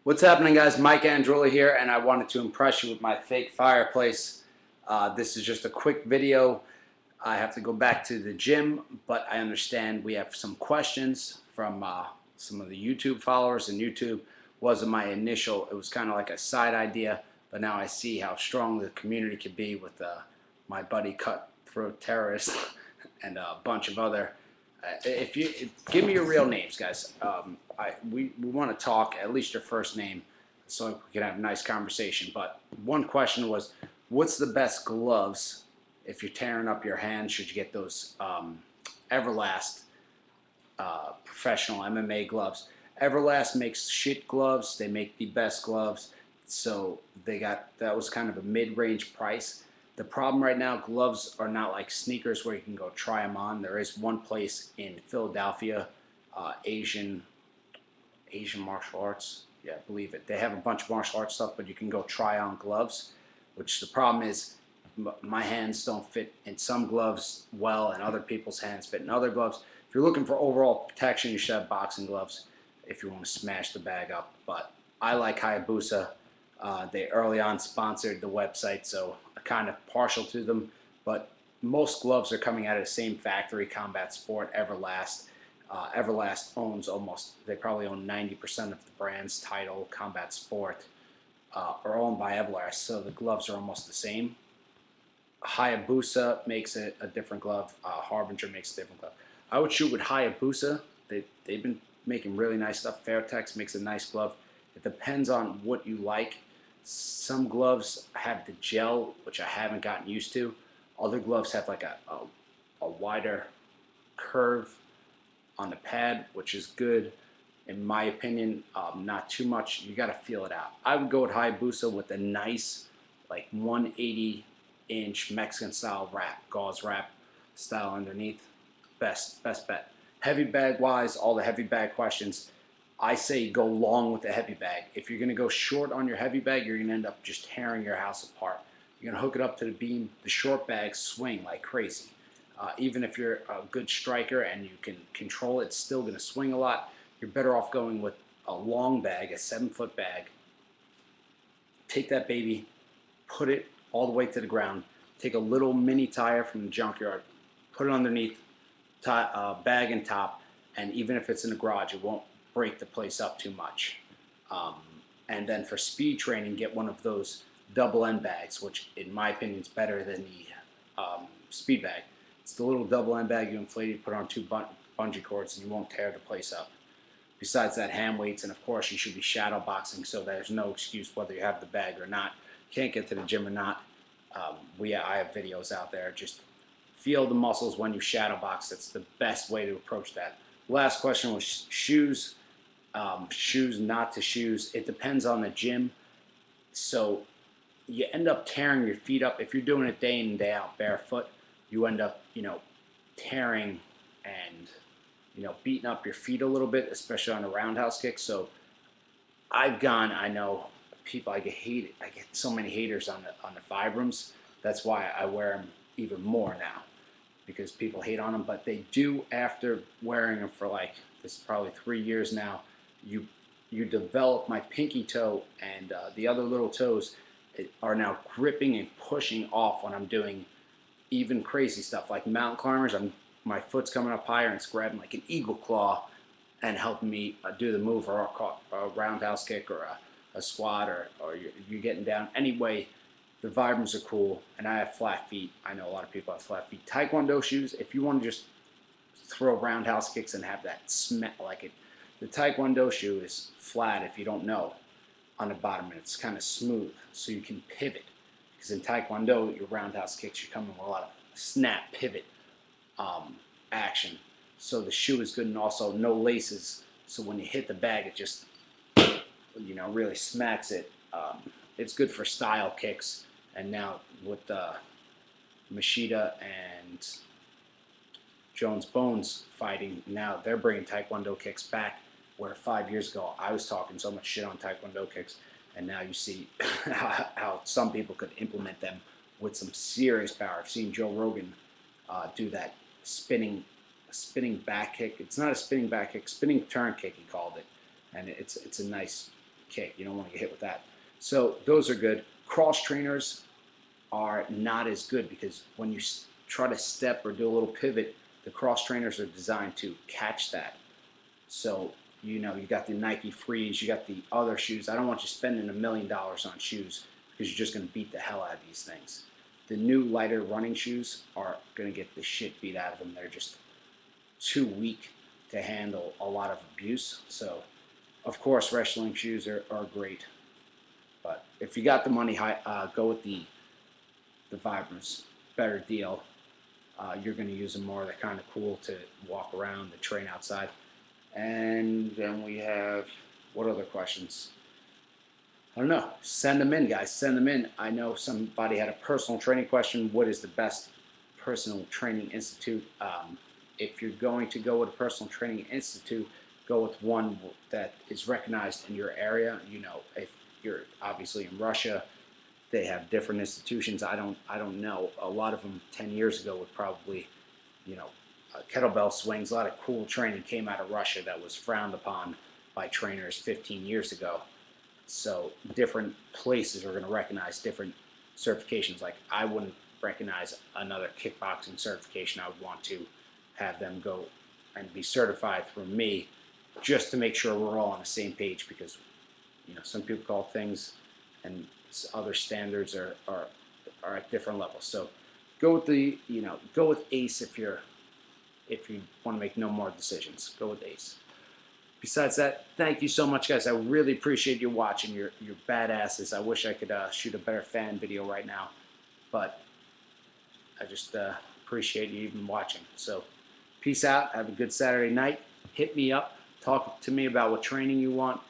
What's happening, guys? Mike Androli here, and I wanted to impress you with my fake fireplace. This is just a quick video. I have to go back to the gym, but I understand we have some questions from some of the YouTube followers, and YouTube wasn't my initial. It was kind of like a side idea, but now I see how strong the community could be with my buddy Cutthroat Terrorist and a bunch of other. Give me your real names, guys. We want to talk, at least your first name, so we can have a nice conversation. But one question was, what's the best gloves if you're tearing up your hand? Should you get those Everlast professional MMA gloves? Everlast makes shit gloves. They make the best gloves. So that was kind of a mid-range price. The problem right now, gloves are not like sneakers where you can go try them on. There is one place in Philadelphia, Asian martial arts. Yeah, I believe it. They have a bunch of martial arts stuff, but you can go try on gloves, which the problem is my hands don't fit in some gloves well, and other people's hands fit in other gloves. If you're looking for overall protection, you should have boxing gloves if you want to smash the bag up. But I like Hayabusa. They early on sponsored the website, so I'm kind of partial to them. But most gloves are coming out of the same factory, Combat Sport, Everlast. Everlast owns they probably own 90% of the brands. Title, Combat Sport are owned by Everlast, so the gloves are almost the same. Hayabusa makes it a different glove. Harbinger makes a different glove. I would shoot with Hayabusa. They've been making really nice stuff. Fairtex makes a nice glove. It depends on what you like. Some gloves have the gel, which I haven't gotten used to. Other gloves have like a wider curve on the pad, which is good. In my opinion, not too much. You got to feel it out. I would go with Hayabusa with a nice, like 180-inch Mexican style wrap, gauze wrap style underneath. Best bet. Heavy bag wise, all the heavy bag questions, I say go long with the heavy bag. If you're going to go short on your heavy bag, you're going to end up just tearing your house apart. You're going to hook it up to the beam. The short bags swing like crazy. Even if you're a good striker and you can control it, it's still going to swing a lot. You're better off going with a long bag, a 7-foot bag. Take that baby, put it all the way to the ground. Take a little mini tire from the junkyard, put it underneath, bag and top, and even if it's in the garage, it won't break the place up too much. And then for speed training, get one of those double end bags, which in my opinion is better than the speed bag. It's the little double end bag you inflate, you put on 2 bungee cords, and you won't tear the place up. Besides that, hand weights, and of course you should be shadow boxing, so there's no excuse whether you have the bag or not. Can't get to the gym or not. I have videos out there. Just feel the muscles when you shadow box. That's the best way to approach that. Last question was shoes. Shoes, not to shoes. It depends on the gym. So you end up tearing your feet up. If you're doing it day in and day out barefoot, you end up, tearing and, beating up your feet a little bit, especially on a roundhouse kick. So I know people, I get so many haters on the Vibrams. That's why I wear them even more now, because people hate on them. But they do, after wearing them for this is probably 3 years now, you develop my pinky toe and the other little toes are now gripping and pushing off when I'm doing even crazy stuff like mountain climbers. My foot's coming up higher and it's grabbing like an eagle claw and helping me do the move, or a roundhouse kick, or a squat, or you're getting down. Anyway, the Vibrams are cool, and I have flat feet. I know a lot of people have flat feet. Taekwondo shoes, if you want to just throw roundhouse kicks and have that smack like it, the Taekwondo shoe is flat, if you don't know, on the bottom, and it's kind of smooth, so you can pivot. Because in Taekwondo, your roundhouse kicks, you're coming with a lot of snap pivot action. So the shoe is good, and also no laces, so when you hit the bag, it just really smacks it. It's good for style kicks, and now with Machida and Jones Bones fighting, now they're bringing Taekwondo kicks back, where 5 years ago I was talking so much shit on Taekwondo kicks, and now you see how some people could implement them with some serious power. I've seen Joe Rogan do that spinning back kick. It's not a spinning back kick, spinning turn kick he called it, and it's a nice kick. You don't want to get hit with that. So those are good. Cross trainers are not as good because when you try to step or do a little pivot, the cross trainers are designed to catch that. So, you know, you got the Nike Freeze, you got the other shoes. I don't want you spending $1 million on shoes because you're just going to beat the hell out of these things. The new lighter running shoes are going to get the shit beat out of them. They're just too weak to handle a lot of abuse. So, of course, wrestling shoes are great. But if you got the money, go with the Vibrams. Better deal. You're going to use them more. They're kind of cool to walk around, to train outside. And then we have, what other questions? I don't know. Send them in, guys. Send them in. I know somebody had a personal training question. What is the best personal training institute? If you're going to go with a personal training institute, go with one that is recognized in your area. You know, if you're obviously in Russia, they have different institutions. I don't know. A lot of them 10 years ago would probably, you know, kettlebell swings. A lot of cool training came out of Russia that was frowned upon by trainers 15 years ago. So different places are going to recognize different certifications. Like I wouldn't recognize another kickboxing certification. I would want to have them go and be certified through me just to make sure we're all on the same page because, you know, some people call things and other standards are at different levels. So go with the, you know, go with ACE if you want to make no more decisions. Go with ACE. Besides that, thank you so much, guys. I really appreciate you watching. You're badasses. I wish I could shoot a better fan video right now, but I just appreciate you even watching. So peace out. Have a good Saturday night. Hit me up. Talk to me about what training you want.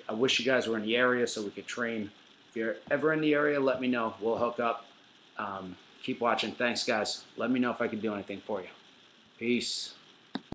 I wish you guys were in the area so we could train. If you're ever in the area, let me know. We'll hook up. Keep watching. Thanks, guys. Let me know if I can do anything for you. Peace.